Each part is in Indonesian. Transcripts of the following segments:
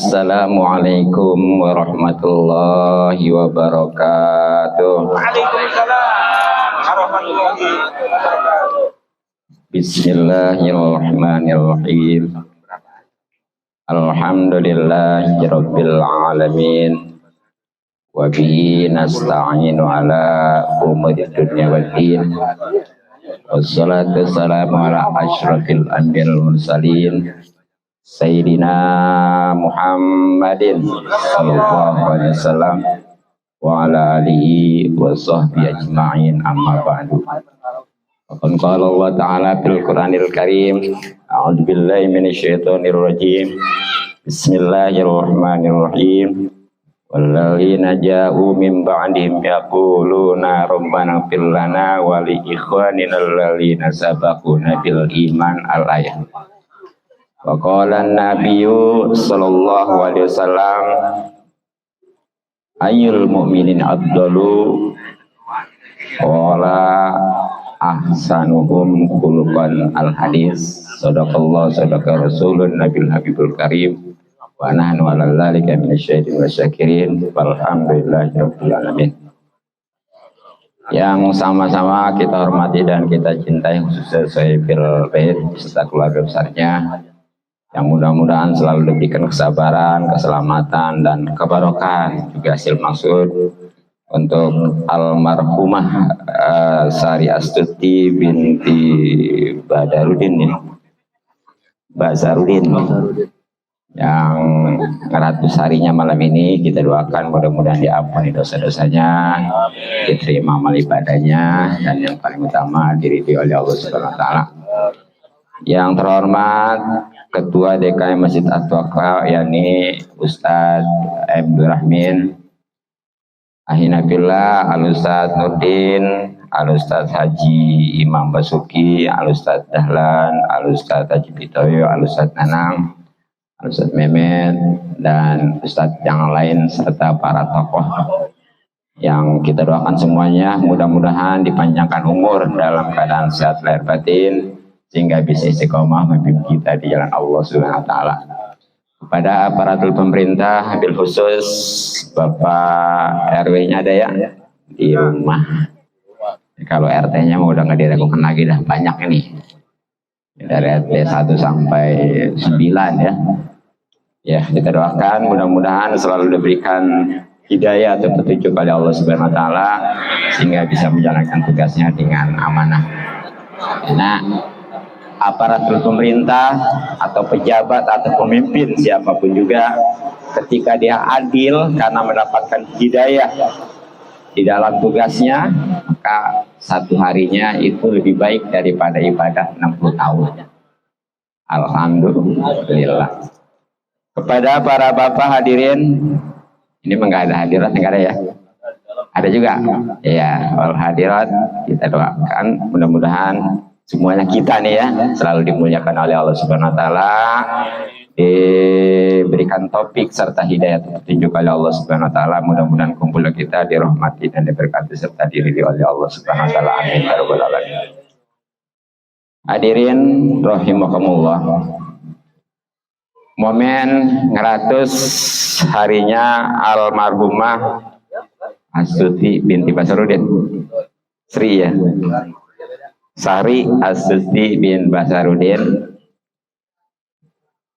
Assalamualaikum warahmatullahi wabarakatuh. Waalaikumsalam warahmatullahi wabarakatuh. Bismillahirrahmanirrahim. Alhamdulillahirabbil alamin. Wa bihi nasta'inu ala umuri dunya waddin. Wassalatu wassalamu ala asyrafil anbiya'il mursalin Sayyidina Muhammadin sallallahu alaihi wasallam wa ala alihi wa sahbihi ajma'in, amma ba'du. Qala Allah Ta'ala fil Qur'anil Karim, a'udzu billahi minasyaitonir rajim. Bismillahirrahmanirrahim. Walladzina ja'u min ba'dihim yaquluna rabbana ighfir lana wa li ikhwanina alladzina sabaquna bil iman, al-ayat. Wa qala an-nabiyyu sallallahu alaihi wasallam ayyul mu'minin afdalu qala ahsanuhum khuluqan, al-hadis. Sadaqallahu sadaqa rasulun nabil habibul karim wa nahnu ala dzalika minasyaitonir wasyakirin walhamdulillahirabbil alamin. Yang sama-sama kita hormati dan kita cintai, khususnya Sayyidil Bait serta keluarga besarnya, yang mudah-mudahan selalu diberikan kesabaran, keselamatan, dan kebarokahan, juga hasil maksud untuk almarhumah Sari Astuti binti Badarudin, Bazarudin, yang 100 harinya malam ini. Kita doakan mudah-mudahan diampuni dosa-dosanya, diterima amal ibadahnya, dan yang paling utama diridhoi oleh Allah Subhanahu wa taala. Yang terhormat Ketua DKM Masjid At-Taqwa, yakni Ustadz Abdul Rahmin Ahinabillah, Al-Ustadz Nurdin, Al-Ustadz Haji Imam Basuki, Al-Ustadz Dahlan, Al-Ustadz Haji Bitoyo, Al-Ustadz Nanang, Al-Ustadz Mehmet, dan Ustadz yang lain serta para tokoh yang kita doakan semuanya mudah-mudahan dipanjangkan umur dalam keadaan sehat lahir batin, sehingga bisa istiqomah memimpin kita di jalan Allah Subhanahu wa taala. Kepada aparatur pemerintah, bil khusus Bapak RW-nya ada ya di rumah. Kalau RT-nya mau udah nggak diragukan lagi, dah banyak ini. Dari RT 1 sampai 9 ya. Ya, kita doakan mudah-mudahan selalu diberikan hidayah atau petunjuk oleh Allah Subhanahu wa taala sehingga bisa menjalankan tugasnya dengan amanah. Nah, aparatur pemerintah atau pejabat atau pemimpin siapapun juga, ketika dia adil karena mendapatkan hidayah di dalam tugasnya, maka satu harinya itu lebih baik daripada ibadah 60 tahun. Alhamdulillah. Kepada para bapak hadirin, ini enggak ada hadirat, enggak ada ya? Ada juga? Ya, wal hadirat, kita doakan mudah-mudahan semuanya kita nih ya selalu dimuliakan oleh Allah Subhanahu wa taala, diberikan taufik serta hidayah petunjuk oleh Allah Subhanahu wa taala. Mudah-mudahan kumpul kita dirahmati dan diberkati serta diridhoi oleh Allah Subhanahu wa taala. Amin ya rabbal alamin. Hadirin rahimakumullah. Momen 100 harinya almarhumah Astuti binti Basarudin, Sri ya, Sari Astuti bin Basarudin,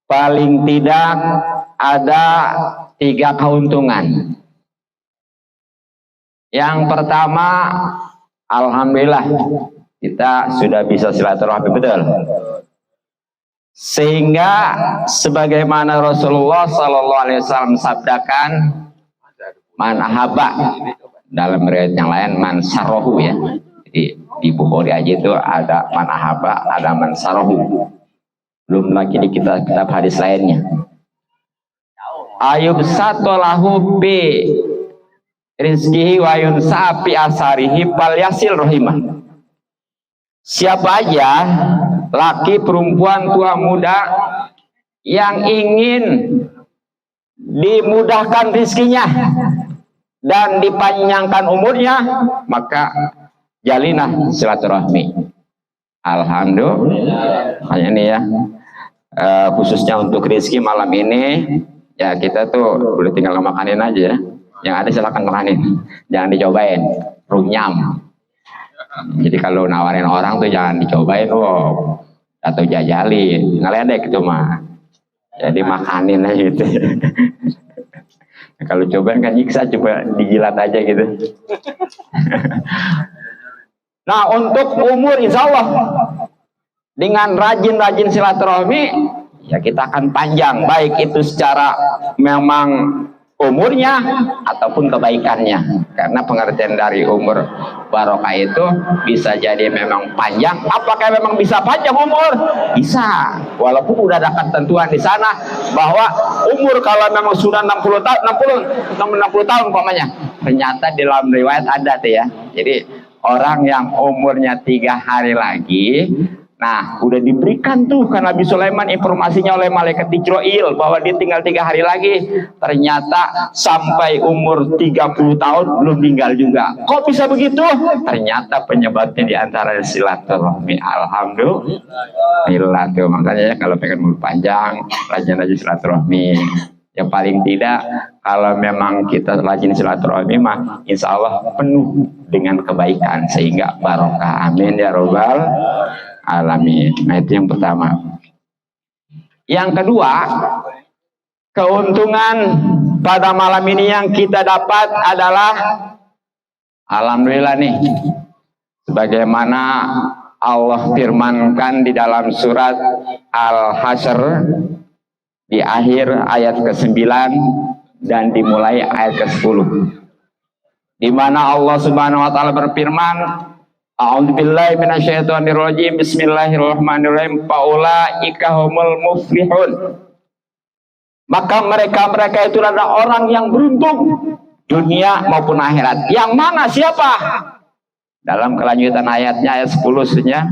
paling tidak ada 3 keuntungan. Yang pertama, alhamdulillah kita sudah bisa silaturahmi, betul. Sehingga sebagaimana Rasulullah Sallallahu Alaihi Wasallam sabdakan, man ahaba, dalam riwayat yang lain man sarohu ya. Jadi di Bukhari aja itu ada man ahaba, ada man sarohu. Belum lagi di kitab hadis lainnya. Ayub satolahu bi rizkihi wa yunsa fi asarihi fal yasil rahimah. Siapa aja laki, perempuan, tua, muda yang ingin dimudahkan rizkinya dan dipanjangkan umurnya, maka jalinlah silaturahmi. Alhamdulillah. Hanya ini ya, khususnya untuk rezeki malam ini Ya kita tuh udah tinggal makanin aja ya. Yang ada silakan makanin, jangan dicobain, runyam. Jadi kalau nawarin orang tuh jangan dicobain, wow, atau jajalin, ngeledek itu mah. Jadi makanin aja gitu. Kalau cobain kan nyiksa, coba dijilat aja gitu. Nah untuk umur insya Allah dengan rajin-rajin silaturahmi ya kita akan panjang, baik itu secara memang umurnya ataupun kebaikannya. Karena pengertian dari umur barokah itu bisa jadi memang panjang. Apakah memang bisa panjang umur? Bisa. Walaupun udah ada ketentuan di sana bahwa umur kalau memang sudah 60 tahun, 60 tahun umpamanya. Ternyata di dalam riwayat ada tuh ya. Jadi orang yang umurnya 3 hari lagi, nah, udah diberikan tuh kan Nabi Sulaiman informasinya oleh malaikat Jibril bahwa dia tinggal 3 hari lagi. Ternyata sampai umur 30 tahun belum meninggal juga. Kok bisa begitu? Ternyata penyebabnya di antara silaturahmi. Alhamdulillah tuh. Makanya ya, kalau pengen umur panjang, rajin aja silaturahmi. Ya paling tidak kalau memang kita rajin silaturahmi mah insya Allah penuh dengan kebaikan sehingga barokah. Amin ya robbal alamin. Nah itu yang pertama. Yang kedua, keuntungan pada malam ini yang kita dapat adalah alhamdulillah nih, sebagaimana Allah firmankan di dalam surat Al-Hasyr di akhir ayat ke-9 dan dimulai ayat ke-10, di mana Allah Subhanahu wa taala berfirman, a'udzubillahi minasyaitonirrajim, bismillahirrahmanirrahim, faulaika humul muflihun. Maka mereka itu adalah orang yang beruntung dunia maupun akhirat. Yang mana siapa? Dalam kelanjutan ayatnya ayat 10-nya,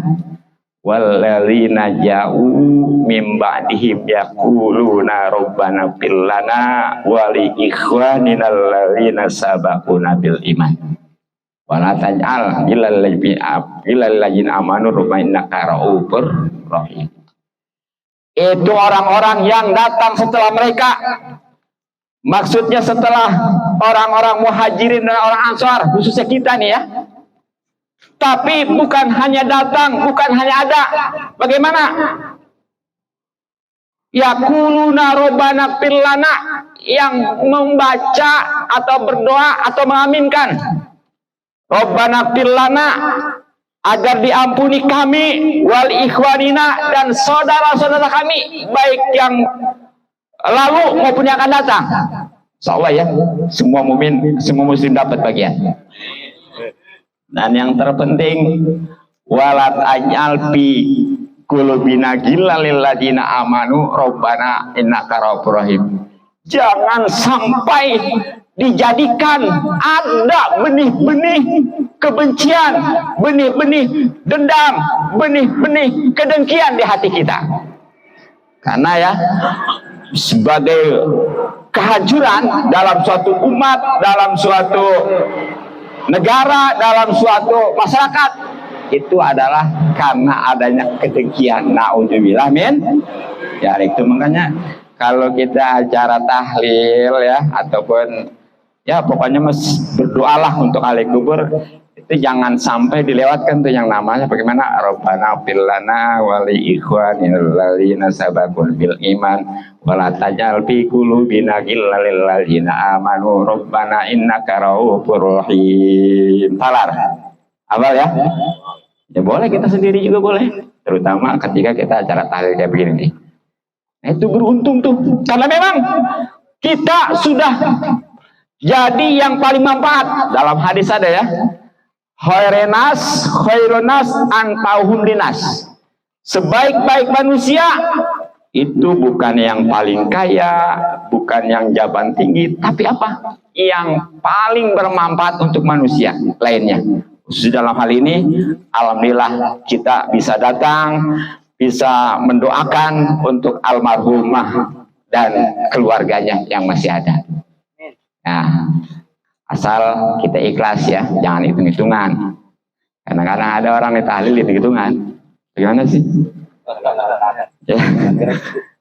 walladzina ja'u mim ba'dihim yaquluna rabbana fil lana wa li ikhwanina alladzina sabaquna bil iman wala taj'al ilal ladzina amanu innaka ra'ufur rahim. Itu orang-orang yang datang setelah mereka, maksudnya setelah orang-orang muhajirin dan orang ansar, khususnya kita nih ya. Tapi bukan hanya datang, bukan hanya ada. Bagaimana? Yaquluna rabbana fil lana, yang membaca atau berdoa atau mengaminkan Rabbana fil lana, agar diampuni kami, wal ikhwanina, dan saudara-saudara kami, baik yang lalu maupun yang akan datang. Insyaallah ya, semua mukmin, semua muslim dapat bagian. Dan yang terpenting, walat ajal fi qulubina ghillal lil ladina amanu rabbana innaka ra'ufur rahim. Jangan sampai dijadikan ada benih-benih kebencian, benih-benih dendam, benih-benih kedengkian di hati kita. Karena ya, sebagai kehancuran dalam suatu umat, dalam suatu negara, dalam suatu masyarakat, itu adalah karena adanya kedengkian. Na'udzubillah min. Ya itu makanya kalau kita acara tahlil ya, ataupun ya pokoknya berdoalah untuk ahli kubur, itu jangan sampai dilewatkan tuh yang namanya bagaimana Rabbana fil lana wa li ikhwanina alladzina sabaquna bil iman wa la taj'al fi qulubina ghillan lil ladzina amanu rabbana innaka ra'ufur rahim. Talar. Hafal ya? Ya boleh, kita sendiri juga boleh, terutama ketika kita acara tahlil kayak begini nih. Nah, itu beruntung tuh, karena memang kita sudah jadi yang paling manfaat. Dalam hadis ada ya, khairunas antauhum linas. Sebaik-baik manusia itu bukan yang paling kaya, bukan yang jabatan tinggi, tapi apa? Yang paling bermanfaat untuk manusia lainnya. Khusus dalam hal ini, alhamdulillah kita bisa datang, bisa mendoakan untuk almarhumah dan keluarganya yang masih ada. Nah, asal kita ikhlas ya, jangan hitung-hitungan. Kadang-kadang ada orang yang tahlil hitung-hitungan. Bagaimana sih? Ya.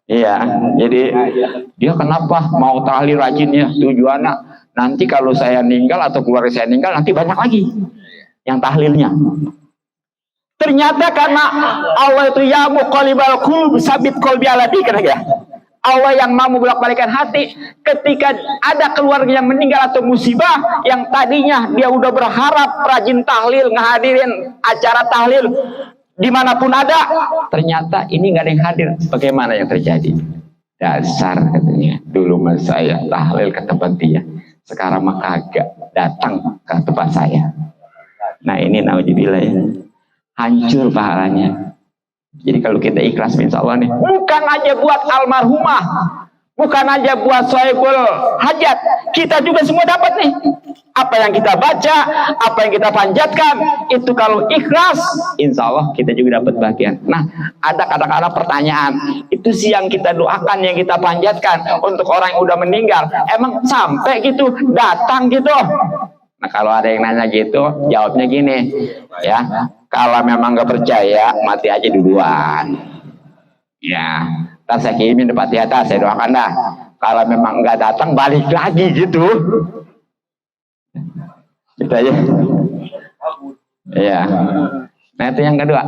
Iya, jadi dia kenapa mau tahlil rajinnya? Tujuannya nanti kalau saya meninggal atau keluarga saya meninggal nanti banyak lagi yang tahlilnya. Ternyata karena Allah itu ya muqallibal qulub sabit qalbi ala dinik ya. Allah yang mau bolak-balikan hati. Ketika ada keluarga yang meninggal atau musibah yang tadinya dia udah berharap rajin tahlil, ngehadirin acara tahlil dimanapun ada, ternyata ini nggak ada yang hadir. Bagaimana yang terjadi? Dasar katanya, dulu mas saya tahlil ke tempat dia, sekarang mah kagak datang ke tempat saya. Nah ini naudzubillah ya, hancur pahalanya. Jadi kalau kita ikhlas insya Allah nih, bukan aja buat almarhumah, bukan aja buat sohibul hajat, kita juga semua dapat nih. Apa yang kita baca, apa yang kita panjatkan, itu kalau ikhlas, insya Allah kita juga dapat bagian. Nah, ada kadang-kadang pertanyaan, itu sih yang kita doakan, yang kita panjatkan untuk orang yang udah meninggal, emang sampai gitu, datang gitu? Nah, kalau ada yang nanya gitu, jawabnya gini, ya, kalau memang nggak percaya, mati aja duluan. Ya, ntar saya kirimin depan di atas, saya doakan dah. Kalau memang nggak datang, balik lagi gitu. Gitu aja. Ya. Nah itu yang kedua.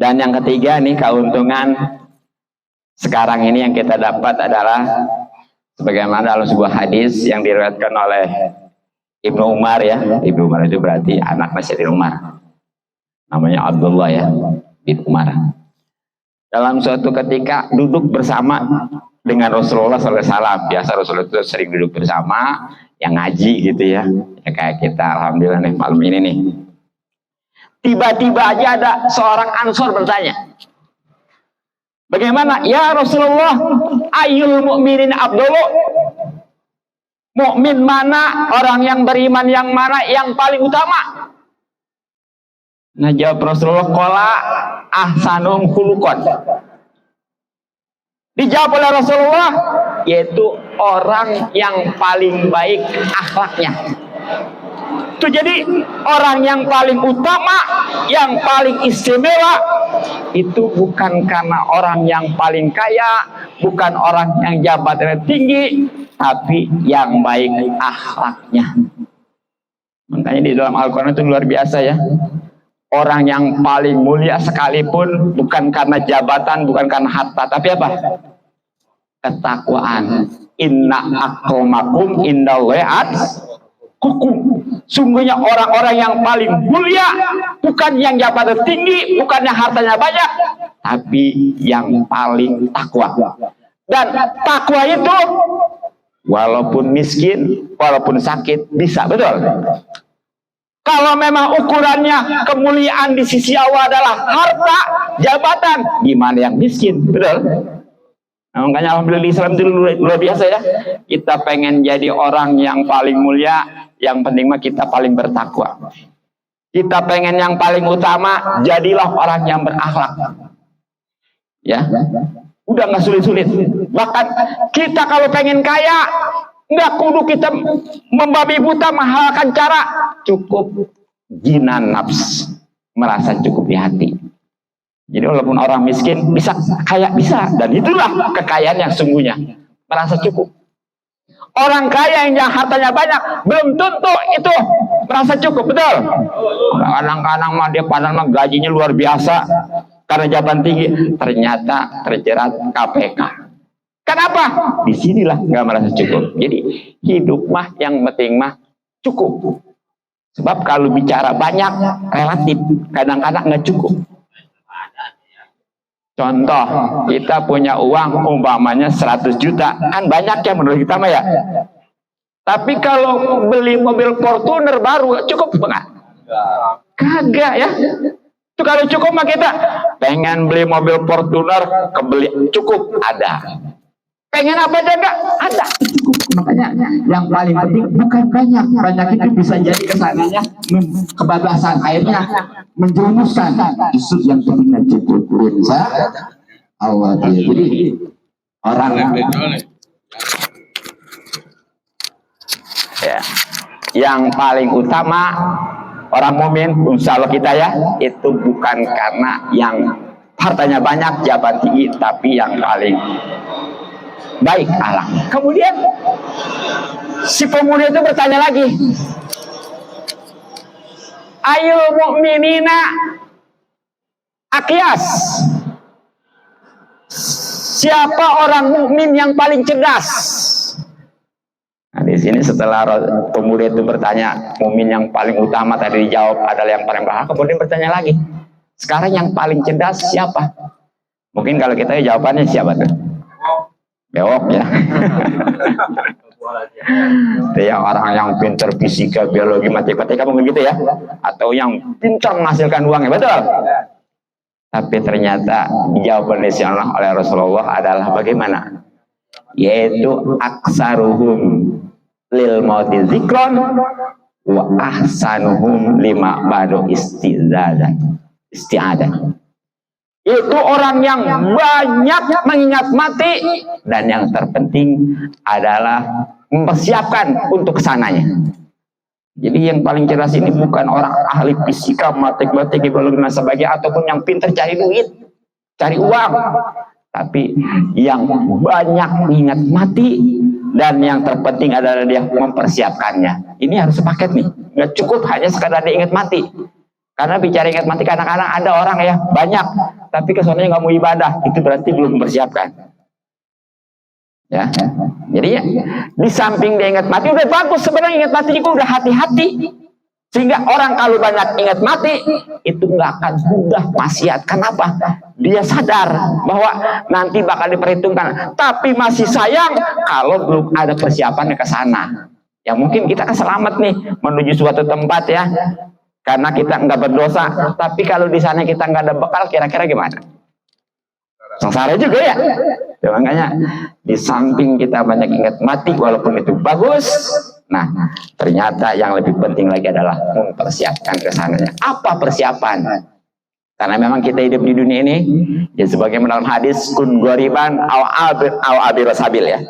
Dan yang ketiga nih, keuntungan sekarang ini yang kita dapat adalah sebagaimana dalam sebuah hadis yang diriwayatkan oleh Ibnu Umar ya. Ibnu Umar itu berarti anak Sayyidina Umar. Namanya Abdullah ya, bin Umar. Dalam suatu ketika duduk bersama dengan Rasulullah SAW. Biasa Rasulullah itu sering duduk bersama, yang ngaji gitu ya. Ya kayak kita, alhamdulillah nih malam ini nih. Tiba-tiba aja ada seorang Ansor bertanya, bagaimana? Ya Rasulullah, ayul mu'minin Abdullah. Mukmin mana, orang yang beriman yang mana yang paling utama? Nah jawab Rasulullah, qala ahsanum khuluqan. Dijawab oleh Rasulullah, yaitu orang yang paling baik akhlaknya. Itu jadi orang yang paling utama, yang paling istimewa, itu bukan karena orang yang paling kaya, bukan orang yang jabatannya tinggi, tapi yang baik akhlaknya. Makanya di dalam Al-Quran itu luar biasa ya. Orang yang paling mulia sekalipun bukan karena jabatan, bukan karena harta, tapi apa? Ketakwaan. Inna akramakum indallahi atqakum. Sungguhnya orang-orang yang paling mulia bukan yang jabatan tinggi, bukan yang hartanya banyak, tapi yang paling takwa. Dan takwa itu walaupun miskin, walaupun sakit bisa, betul. Kalau memang ukurannya kemuliaan di sisi Allah adalah harta, jabatan, gimana yang miskin, betul? Nah, makanya alhamdulillah Islam itu luar biasa ya. Kita pengen jadi orang yang paling mulia, yang penting mah kita paling bertakwa. Kita pengen yang paling utama, jadilah orang yang berakhlak. Ya, udah nggak sulit-sulit. Bahkan kita kalau pengen kaya, nggak kudu kita membabi buta menghalalkan cara, cukup jinan nafs, merasa cukup di hati. Jadi walaupun orang miskin bisa kaya, bisa, dan itulah kekayaan yang sungguhnya, merasa cukup. Orang kaya yang hartanya banyak belum tentu itu merasa cukup, betul. Kadang-kadang mah dia padahal mah gajinya luar biasa karena jabatan tinggi, ternyata terjerat KPK. Kenapa? Disinilah nggak merasa cukup. Jadi hidup mah yang penting mah cukup. Sebab kalau bicara banyak relatif, kadang-kadang nggak cukup. Contoh, kita punya uang umpamanya 100 juta, kan banyak ya menurut kita mah ya. Tapi kalau beli mobil Fortuner baru cukup enggak? Kagak ya. Itu kalau cukup mah kita pengen beli mobil Fortuner, kebeli cukup ada. Pengen apa aja enggak? Ada, cukup. Makanya yang paling penting bukan banyak. Banyak itu bisa jadi kesananya kebablasan, akhirnya menjerumuskan. Justru yang pentingnya cukup. Insya Allah. Jadi orang ya, yang paling utama orang mukmin, insya Allah kita ya, itu bukan karena yang hartanya banyak, jabat tinggi, tapi yang paling baik akhlaknya. Kemudian si pemuda itu bertanya lagi, Ayul mu'minina Akyas, siapa orang mukmin yang paling cerdas? Nah, di sini setelah pemuda itu bertanya, mukmin yang paling utama tadi dijawab adalah yang paling bahagia. Kemudian bertanya lagi, sekarang yang paling cerdas siapa? Mungkin kalau kita jawabannya siapa tuh? Bewok ya. Itu yang orang yang pintar fisika, biologi, matematika mungkin gitu ya, atau yang pintar menghasilkan uangnya, betul? Tapi ternyata jawaban disional oleh Rasulullah adalah bagaimana? Yaitu aksaruhum lil mauti zikron wa ahsanuhum lima ba'du isti'adah. Itu orang yang banyak mengingat mati, dan yang terpenting adalah mempersiapkan untuk kesananya. Jadi yang paling cerdas ini bukan orang ahli fisika, matematika, biologi dan sebagainya, ataupun yang pintar cari duit, cari uang, tapi yang banyak ingat mati, dan yang terpenting adalah dia mempersiapkannya. Ini harus sepaket nih, nggak cukup hanya sekadar dia ingat mati. Karena bicara ingat mati, kadang-kadang ada orang ya banyak, tapi kesannya nggak mau ibadah, itu berarti belum mempersiapkan. Ya, jadi ya, di samping dia ingat mati udah bagus, sebenarnya ingat mati juga udah hati-hati, sehingga orang kalau banyak ingat mati itu nggak akan mudah maksiat. Kenapa? Dia sadar bahwa nanti bakal diperhitungkan, tapi masih sayang kalau belum ada persiapan ke sana. Ya mungkin kita kan selamat nih menuju suatu tempat ya, karena kita nggak berdosa, tapi kalau di sana kita nggak ada bekal, kira-kira gimana? Sengsara juga ya. Ya, makanya di samping kita banyak ingat mati walaupun itu bagus, nah ternyata yang lebih penting lagi adalah mempersiapkan kesananya. Apa persiapan? Karena memang kita hidup di dunia ini ya sebagaimana dalam hadis kun ghoriban aw abir sabil ya.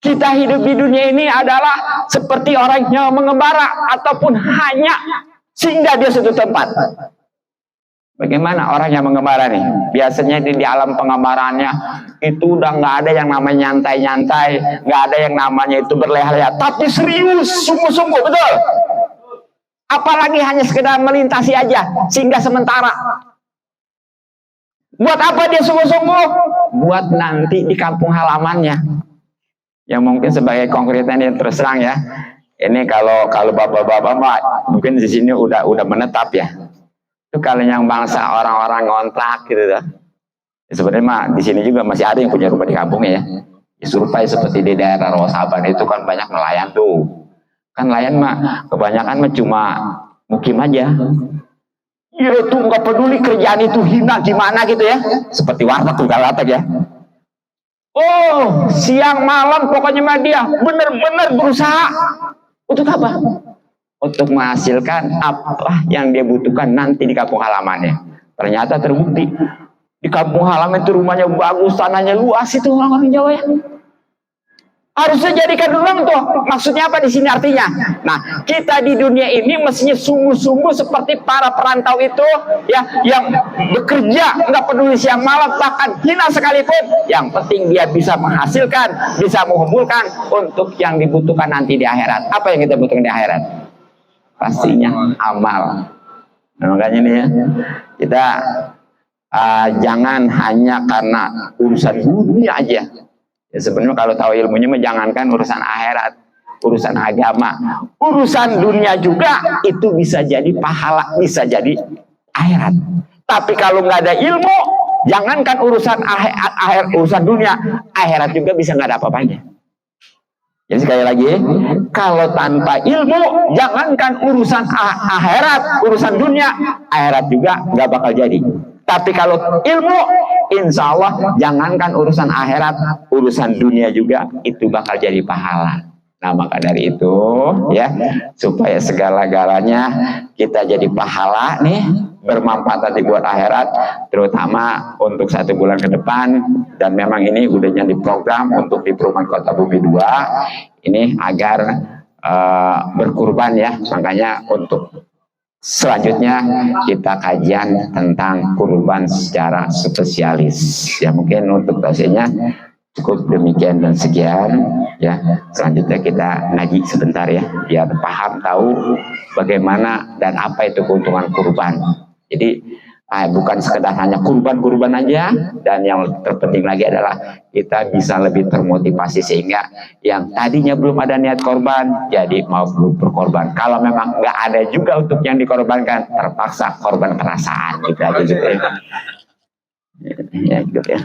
Kita hidup di dunia ini adalah seperti orang yang mengembara ataupun hanya singgah di suatu tempat. Bagaimana orang yang mengembara nih? Biasanya di alam pengembaraannya itu udah nggak ada yang namanya nyantai-nyantai, nggak ada yang namanya itu berleha-leha, tapi serius, sungguh-sungguh, betul. Apalagi hanya sekedar melintasi aja, singgah sementara. Buat apa dia sungguh-sungguh? Buat nanti di kampung halamannya. Yang mungkin sebagai konkretan yang terus terang ya. Ini kalau bapak-bapak mah mungkin di sini udah menetap ya. Itu kalau yang bangsa orang-orang ngontrak gitu ya. Sebenarnya mah di sini juga masih ada yang punya rumah di kampungnya ya. Survei seperti di daerah Rawasaban itu kan banyak nelayan tuh. Kan nelayan mah kebanyakan mah cuma mukim aja. Ya itu nggak peduli kerjaan itu hina gimana gitu ya. Seperti warteg tuh galatak ya. Oh, siang malam pokoknya mah dia bener-bener berusaha. Untuk apa? Untuk menghasilkan apa yang dia butuhkan nanti di kampung halamannya. Ternyata terbukti di kampung halaman itu rumahnya bagus, tanahnya luas, itu orang-orang Jawa ya. Harusnya jadikan rumah tuh. Maksudnya apa di sini artinya? Nah, kita di dunia ini mestinya sungguh-sungguh seperti para perantau itu ya, yang bekerja nggak peduli siang malam, bahkan hina sekalipun. Yang penting dia bisa menghasilkan, bisa mengumpulkan untuk yang dibutuhkan nanti di akhirat. Apa yang kita butuhkan di akhirat? Pastinya amal. Nah, makanya nih ya, kita jangan hanya karena urusan dunia aja. Ya sebenarnya kalau tahu ilmunya mah jangankan urusan akhirat, urusan agama, urusan dunia juga itu bisa jadi pahala, bisa jadi akhirat. Tapi kalau nggak ada ilmu, jangankan urusan urusan dunia, akhirat juga bisa nggak ada apa-apanya. Jadi sekali lagi, kalau tanpa ilmu, jangankan urusan akhirat, urusan dunia, akhirat juga nggak bakal jadi. Tapi kalau ilmu, insya Allah, jangankan urusan akhirat, urusan dunia juga itu bakal jadi pahala. Nah maka dari itu, ya supaya segala-galanya kita jadi pahala nih, bermanfaat nanti buat akhirat, terutama untuk 1 bulan ke depan. Dan memang ini udah jadi program untuk di Perumahan Kota Bumi 2 ini agar berkurban ya, makanya untuk Selanjutnya kita kajian tentang kurban secara spesialis. Ya mungkin untuk dosennya cukup demikian dan sekian. Ya selanjutnya kita ngaji sebentar ya, biar paham tahu bagaimana dan apa itu keuntungan kurban. Jadi bukan sekedar hanya kurban aja, dan yang terpenting lagi adalah kita bisa lebih termotivasi sehingga yang tadinya belum ada niat korban jadi mau berkorban. Kalau memang nggak ada juga untuk yang dikorbankan, terpaksa korban perasaan gitu aja gitu ya. Ya gitu ya.